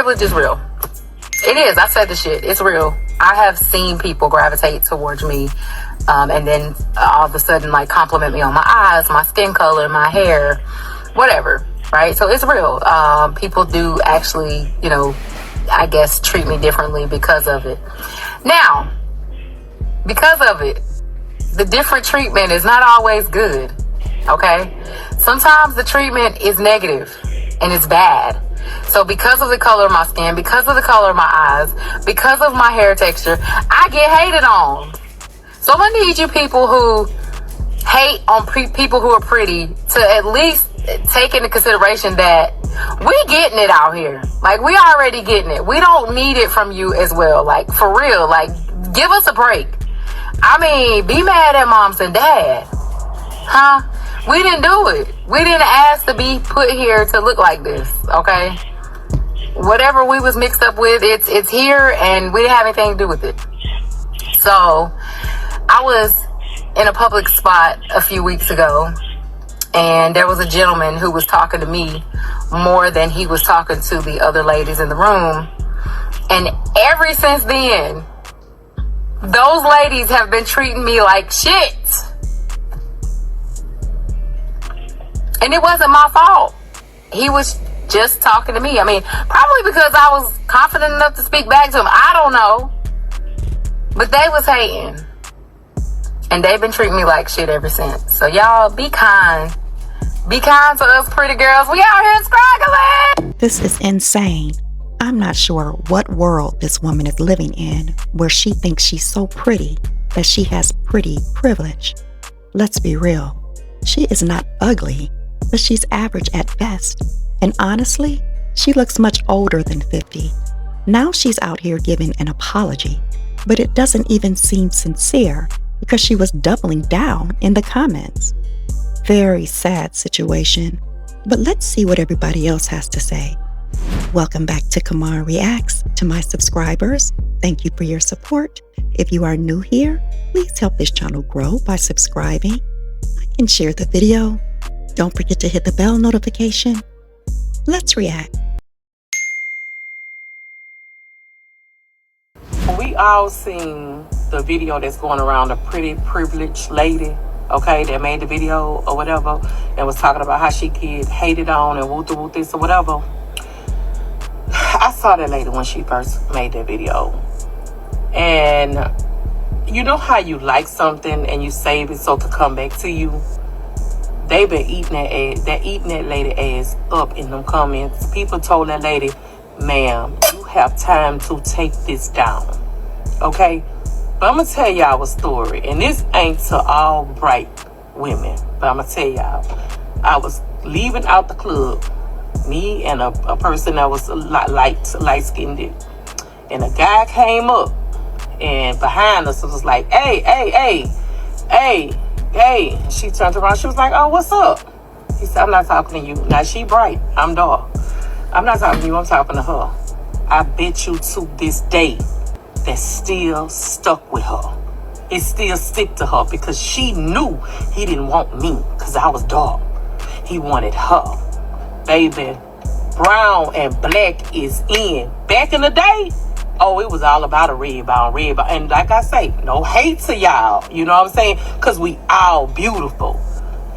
privilege is real. It is. I said the shit. It's real. I have seen people gravitate towards me, and then all of a sudden, like, compliment me on my eyes, my skin color, my hair, whatever, right? So it's real. People do actually, you know, I guess, treat me differently because of it. Now, because of it, the different treatment is not always good, okay? Sometimes the treatment is negative and it's bad. So because of the color of my skin, because of the color of my eyes, because of my hair texture, I get hated on. So I need you people who hate on people who are pretty to at least take into consideration that we getting it out here. Like, we already getting it. We don't need it from you as well. Like, for real, like, give us a break. I mean, be mad at moms and dad. Huh? We didn't do it. We didn't ask to be put here to look like this, okay? Whatever we was mixed up with, it's here, and we didn't have anything to do with it. So, I was in a public spot a few weeks ago, and there was a gentleman who was talking to me more than he was talking to the other ladies in the room. And ever since then, those ladies have been treating me like shit. And it wasn't my fault. He was just talking to me. I mean, probably because I was confident enough to speak back to him. I don't know. But they was hating. And they've been treating me like shit ever since. So y'all, be kind. Be kind to us pretty girls. We out here struggling. This is insane. I'm not sure what world this woman is living in where she thinks she's so pretty that she has pretty privilege. Let's be real. She is not ugly, but she's average at best. And honestly, she looks much older than 50. Now she's out here giving an apology, but it doesn't even seem sincere because she was doubling down in the comments. Very sad situation, but let's see what everybody else has to say. Welcome back to Kimara Reacts. To my subscribers, thank you for your support. If you are new here, please help this channel grow by subscribing, like and share the video. Don't forget to hit the bell notification. Let's react. We all seen the video that's going around, a pretty privileged lady, okay, that made the video or whatever, and was talking about how she get hated on and woo this or whatever. I saw that lady when she first made that video. And you know how you like something and you save it so it could come back to you? They been eating that ass, eating that lady ass up in them comments. People told that lady, ma'am, you have time to take this down. Okay? But I'm gonna tell y'all a story. And this ain't to all bright women. But I'm gonna tell y'all. I was leaving out the club. Me and a person that was light-skinned. And a guy came up. And behind us, it was like, hey. She turned around. She was like, oh, what's up? He said, I'm not talking to you. Now, she bright. I'm dark. I'm not talking to you. I'm talking to her. I bet you to this day that's still stuck with her. It still stick to her because she knew he didn't want me because I was dark. He wanted her. Baby, brown and black is in. Back in the day, oh, it was all about a red bone. And like I say, no hate to y'all. You know what I'm saying? Because we all beautiful.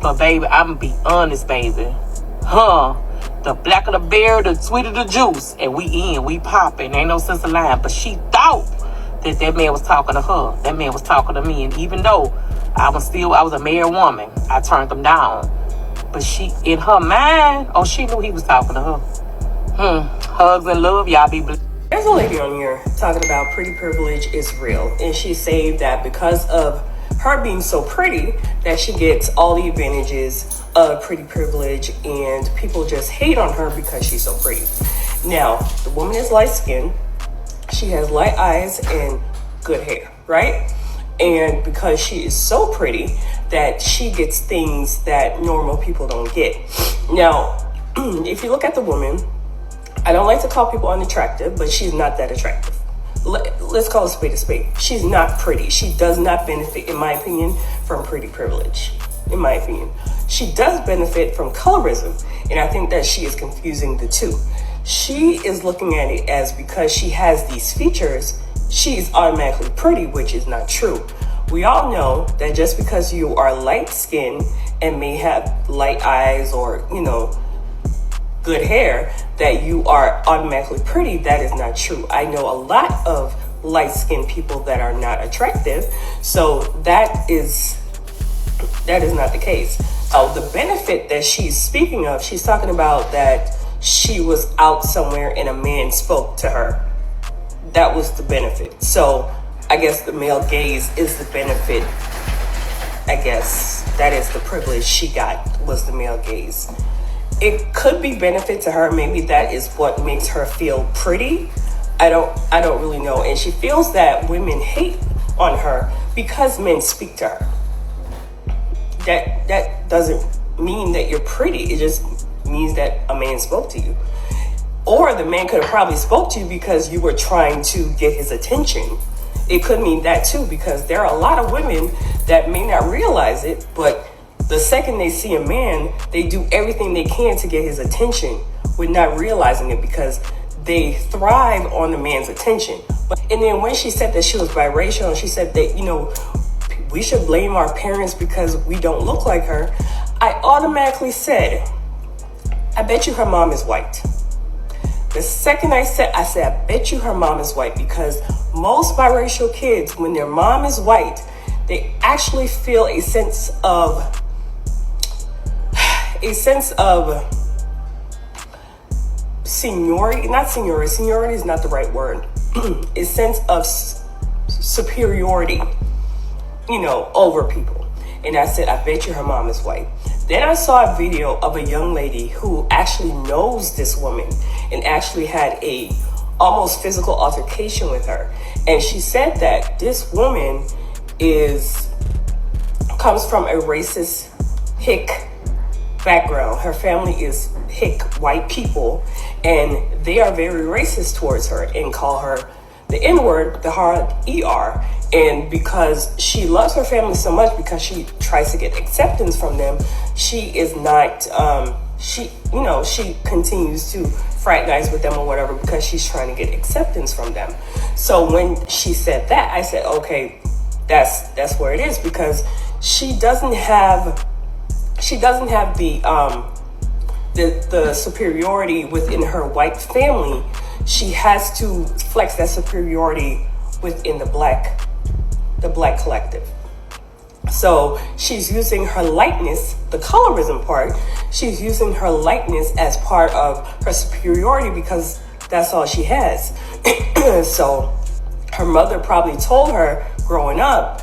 But, baby, I'm going to be honest, baby. The blacker the berry, the sweeter the juice. And we popping. Ain't no sense of lying. But she thought that man was talking to her. That man was talking to me. And even though I was a married woman, I turned him down. But she, in her mind, oh, she knew he was talking to her. Hugs and love, y'all be blessed. There's a lady on here talking about pretty privilege is real. And she said that because of her being so pretty, that she gets all the advantages of pretty privilege and people just hate on her because she's so pretty. Now, the woman is light-skinned. She has light eyes and good hair, right? And because she is so pretty that she gets things that normal people don't get. Now, if you look at the woman, I don't like to call people unattractive, but she's not that attractive. Let's call a spade a spade. She's not pretty. She does not benefit, in my opinion, from pretty privilege, in my opinion. She does benefit from colorism, and I think that she is confusing the two. she is looking at it as because she has these features, she's automatically pretty, which is not true. We all know that just because you are light skinned and may have light eyes or, good hair, that you are automatically pretty. That is not true. I know a lot of light skinned people that are not attractive. So that is not the case. The benefit that she's speaking of, she's talking about that she was out somewhere and a man spoke to her. That was the benefit. So I guess the male gaze is the benefit. I guess that is the privilege she got, was the male gaze. It could be benefit to her. Maybe that is what makes her feel pretty. I don't really know. And she feels that women hate on her because men speak to her. That doesn't mean that you're pretty. It just means that a man spoke to you. Or the man could have probably spoke to you because you were trying to get his attention. It could mean that too, because there are a lot of women that may not realize it, but the second they see a man, they do everything they can to get his attention with not realizing it, because they thrive on the man's attention. And then when she said that she was biracial, and she said that, we should blame our parents because we don't look like her, I automatically said, I bet you her mom is white. The second I said, I bet you her mom is white, because most biracial kids, when their mom is white, they actually feel a sense of seniority, seniority is not the right word, a sense of superiority, over people. And I said, I bet you her mom is white. Then I saw a video of a young lady who actually knows this woman and actually had a almost physical altercation with her. And she said that this woman comes from a racist Hick background. Her family is Hick white people, and they are very racist towards her and call her the N-word, the hard ER. And because she loves her family so much, because she tries to get acceptance from them, she is not, she continues to fraternize with them or whatever, because she's trying to get acceptance from them. So when she said that, I said, okay, that's where it is, because she doesn't have the superiority within her white family. She has to flex that superiority within the black collective. So she's using her lightness, the colorism part, she's using her lightness as part of her superiority, because that's all she has. So her mother probably told her growing up,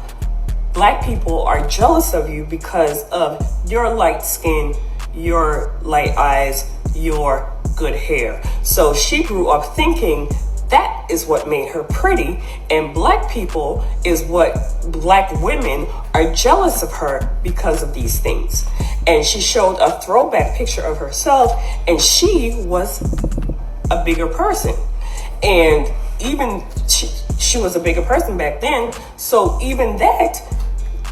Black people are jealous of you because of your light skin, your light eyes, your good hair. So she grew up thinking that is what made her pretty, and Black people is what Black women are jealous of her because of these things. And she showed a throwback picture of herself, and she was a bigger person. And even she was a bigger person back then. So even that,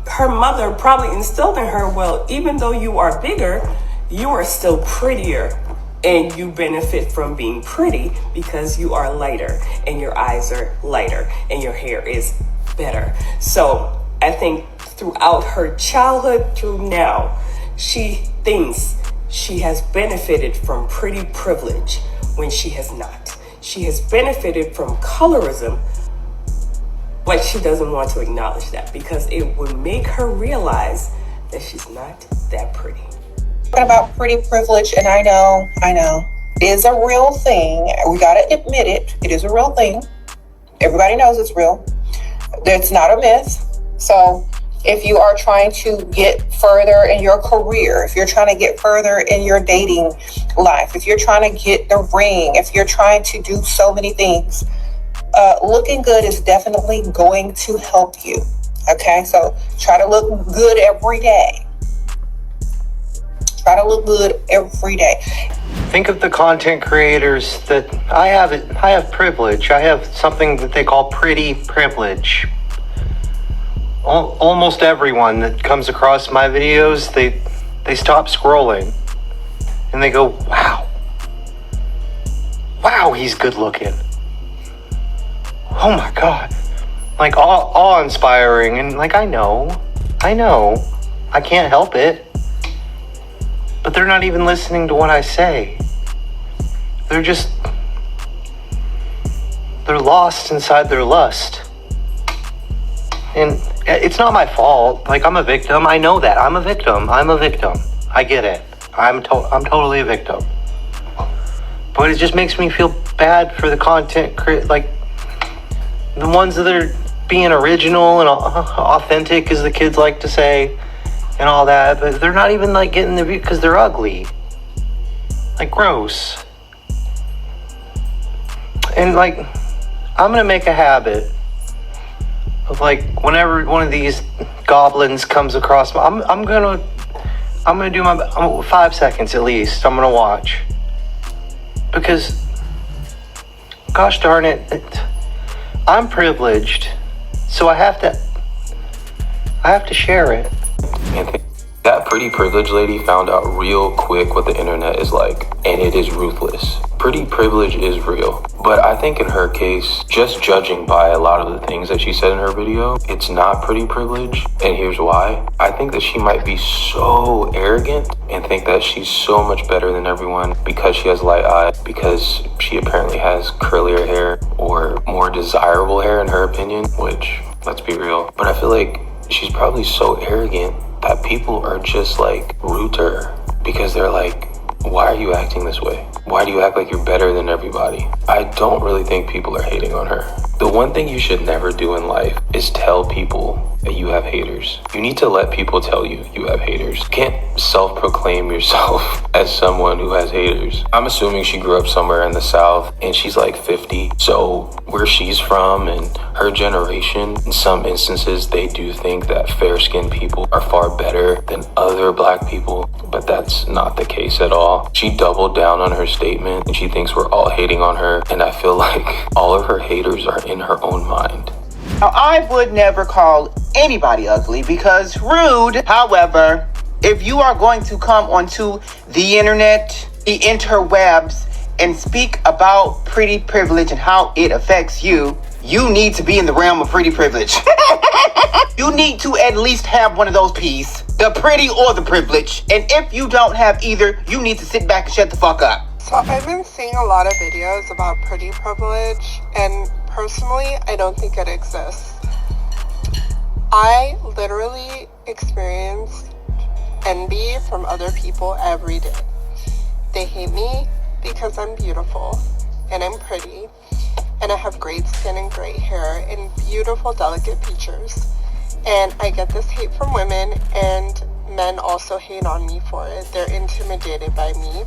her mother probably instilled in her, well, even though you are bigger, you are still prettier. And you benefit from being pretty because you are lighter and your eyes are lighter and your hair is better. So I think throughout her childhood through now, she thinks she has benefited from pretty privilege when she has not. She has benefited from colorism, but she doesn't want to acknowledge that because it would make her realize that she's not that pretty. About pretty privilege, and I know, it is a real thing. We gotta admit it. It is a real thing. Everybody knows it's real. It's not a myth. So if you are trying to get further in your career, if you're trying to get further in your dating life, if you're trying to get the ring, if you're trying to do so many things, looking good is definitely going to help you. Okay, so try to look good every day. Try to look good every day. Think of the content creators that I have privilege. I have something that they call pretty privilege. Almost everyone that comes across my videos, they stop scrolling and they go, wow, wow, he's good looking. Oh my God. Like awe-inspiring. And like, I know, I can't help it. But they're not even listening to what I say. They're lost inside their lust. And it's not my fault. Like, I'm a victim. I know that. I'm a victim. I get it. I'm totally a victim. But it just makes me feel bad for the content like the ones that are being original and authentic, as the kids like to say, and all that, but they're not even like getting the view because they're ugly. Like, gross. And like, I'm gonna make a habit of, like, whenever one of these goblins comes across I'm gonna do my 5 seconds at least. I'm gonna watch, because gosh darn it, I'm privileged, so I have to share it. And that pretty privileged lady found out real quick what the internet is like, and it is ruthless. Pretty privilege is real, but I think in her case, just judging by a lot of the things that she said in her video, it's not pretty privilege, and here's why. I think that she might be so arrogant and think that she's so much better than everyone because she has light eyes, because she apparently has curlier hair or more desirable hair in her opinion, which, let's be real, but I feel like she's probably so arrogant that people are just like rude to her because they're like, why are you acting this way? Why do you act like you're better than everybody? I don't really think people are hating on her. The one thing you should never do in life is tell people that you have haters. You need to let people tell you you have haters. You can't self-proclaim yourself as someone who has haters. I'm assuming she grew up somewhere in the South and she's like 50. So where she's from and her generation, in some instances, they do think that fair-skinned people are far better than other black people, but that's not the case at all. She doubled down on her statement and she thinks we're all hating on her, and I feel like all of her haters are in her own mind. Now, I would never call anybody ugly because rude. However, if you are going to come onto the internet, the interwebs, and speak about pretty privilege and how it affects you, you need to be in the realm of pretty privilege. You need to at least have one of those P's, the pretty or the privilege. And if you don't have either, you need to sit back and shut the fuck up. So I've been seeing a lot of videos about pretty privilege, and personally, I don't think it exists. I literally experience envy from other people every day. They hate me because I'm beautiful and I'm pretty and I have great skin and great hair and beautiful, delicate features. And I get this hate from women, and men also hate on me for it. They're intimidated by me.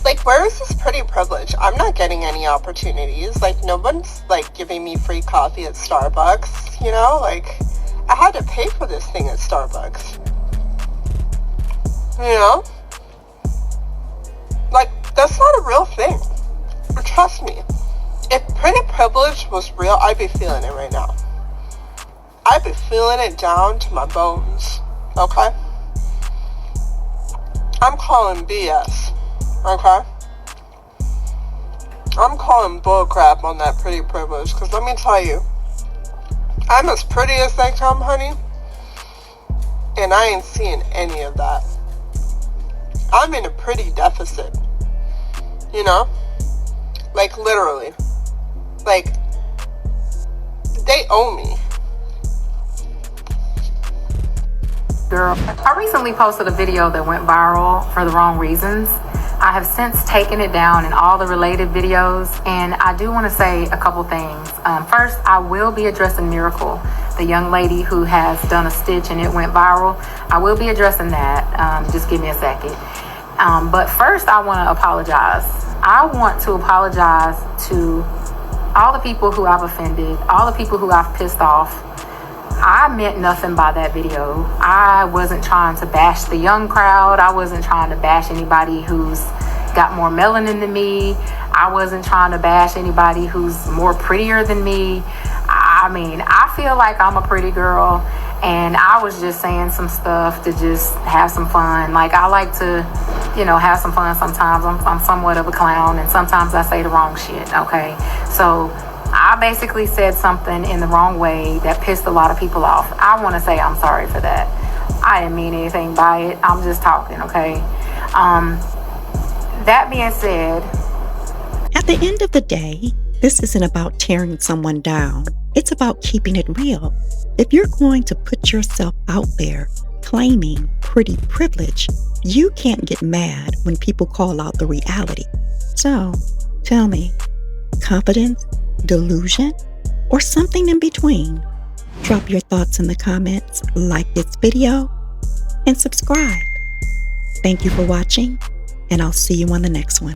Like, where is this pretty privilege? I'm not getting any opportunities. Like, no one's, like, giving me free coffee at Starbucks, you know? Like, I had to pay for this thing at Starbucks. You know? Like, that's not a real thing. Trust me. If pretty privilege was real, I'd be feeling it right now. I'd be feeling it down to my bones. Okay? I'm calling BS. Okay? I'm calling bullcrap on that pretty privilege, because let me tell you, I'm as pretty as they come, honey, and I ain't seeing any of that. I'm in a pretty deficit, you know? Like, literally. Like, they owe me. Girl, I recently posted a video that went viral for the wrong reasons. I have since taken it down in all the related videos, and I do want to say a couple things. First, I will be addressing Miracle, the young lady who has done a stitch and it went viral. I will be addressing that. Just give me a second. But first, I want to apologize. I want to apologize to all the people who I've offended, all the people who I've pissed off. I meant nothing by that video. I wasn't trying to bash the young crowd. I wasn't trying to bash anybody who's got more melanin than me. I wasn't trying to bash anybody who's more prettier than me. I mean, I feel like I'm a pretty girl, and I was just saying some stuff to just have some fun. Like, I like to have some fun sometimes. I'm somewhat of a clown, and sometimes I say the wrong shit, okay? So I basically said something in the wrong way that pissed a lot of people off. I want to say I'm sorry for that. I didn't mean anything by it. I'm just talking, okay? That being said, At the end of the day, this isn't about tearing someone down. It's about keeping it real. If you're going to put yourself out there claiming pretty privilege, you can't get mad when people call out the reality. So, tell me, confidence, delusion, or something in between? Drop your thoughts in the comments, like this video, and subscribe. Thank you for watching, and I'll see you on the next one.